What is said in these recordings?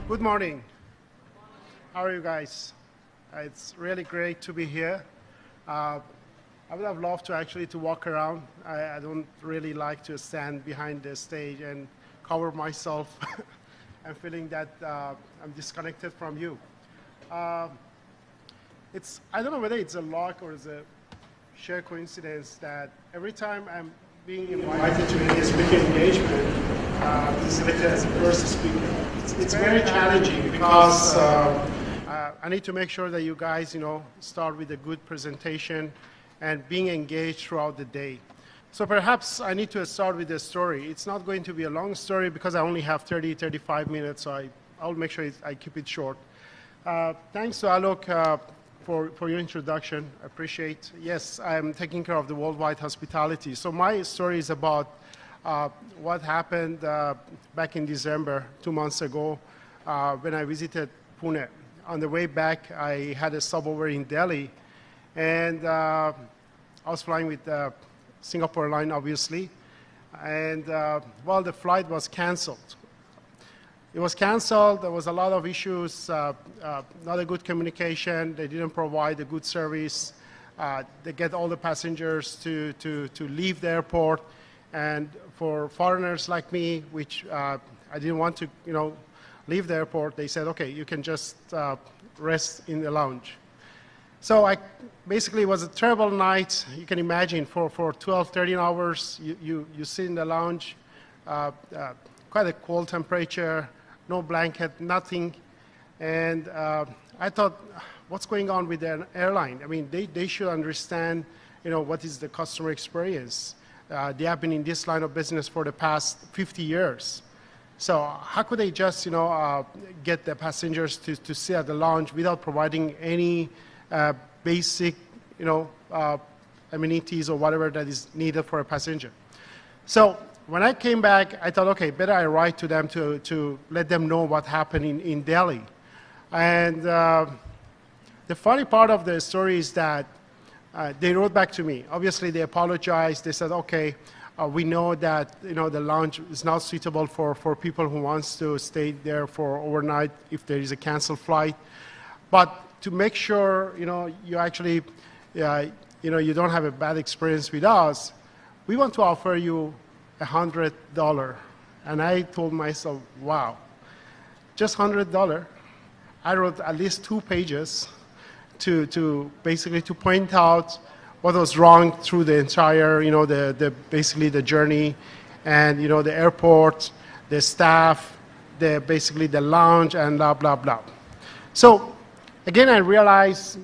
Good morning. How are you guys? It's really great to be here. I would have loved to actually walk around. I don't really like to stand behind the stage and cover myself. I'm feeling that I'm disconnected from you. I don't know whether it's a luck or it's a sheer coincidence that every time I'm being invited to a speaker engagement, I'm selected as the first speaker. It's very challenging because I need to make sure that you guys, start with a good presentation and being engaged throughout the day. So perhaps I need to start with a story. It's not going to be a long story because I only have 35 minutes, so I'll make sure I keep it short. Thanks to Alok for your introduction. I appreciate. Yes, I'm taking care of the worldwide hospitality. So my story is about what happened back in December, 2 months ago, when I visited Pune. On the way back, I had a stopover in Delhi, and I was flying with Singapore Airlines, obviously, and the flight was canceled. It was canceled. There was a lot of issues, not a good communication. They didn't provide a good service. They get all the passengers to leave the airport. And for foreigners like me, which I didn't want to, leave the airport, they said, okay, you can just rest in the lounge. So basically, it was a terrible night. You can imagine for 12, 13 hours, you sit in the lounge, quite a cold temperature, no blanket, nothing. And I thought, what's going on with the airline? I mean, they should understand, what is the customer experience. They have been in this line of business for the past 50 years. So how could they just, get the passengers to sit at the lounge without providing any basic, amenities or whatever that is needed for a passenger? So when I came back, I thought, okay, better I write to them to let them know what happened in Delhi. And the funny part of the story is that they wrote back to me. Obviously, they apologized. They said, okay, we know that the lounge is not suitable for people who wants to stay there for overnight if there is a canceled flight. But to make sure you actually you don't have a bad experience with us, we want to offer you $100. And I told myself, wow, just $100. I wrote at least 2 pages to basically to point out what was wrong through the entire, basically the journey, and the airport, the staff, basically the lounge, and blah blah blah. So again, I realized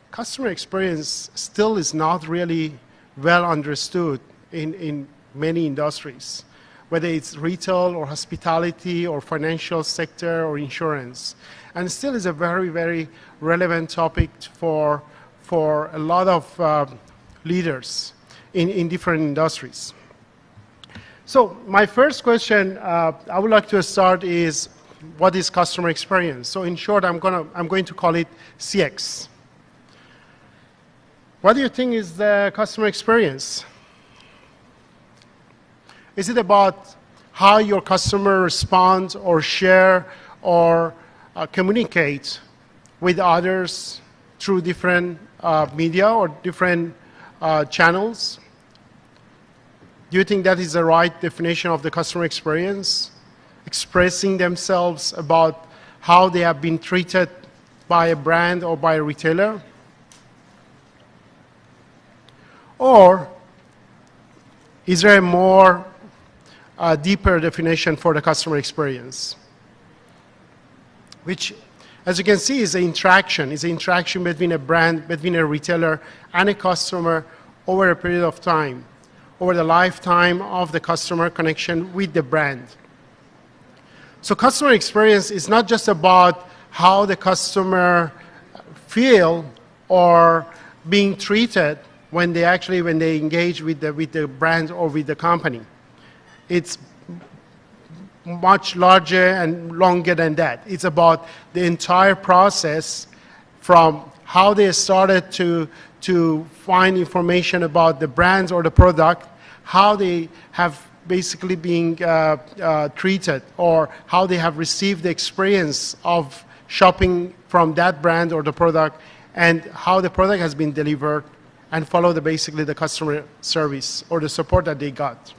customer experience still is not really well understood in many industries, whether it's retail or hospitality or financial sector or insurance, and still is a very, very relevant topic for a lot of leaders in different industries. So my first question I would like to start is, what is customer experience? So in short, I'm going to call it CX. What do you think is the customer experience? Is it about how your customer responds or share or communicate with others through different media or different channels? Do you think that is the right definition of the customer experience? Expressing themselves about how they have been treated by a brand or by a retailer? Or is there a more deeper definition for the customer experience, which, as you can see, is an interaction between a brand, between a retailer and a customer over a period of time, over the lifetime of the customer connection with the brand. So customer experience is not just about how the customer feel or being treated when they engage with the brand or with the company. It's much larger and longer than that. It's about the entire process, from how they started to find information about the brands or the product, how they have basically being treated, or how they have received the experience of shopping from that brand or the product, and how the product has been delivered, and follow basically the customer service or the support that they got.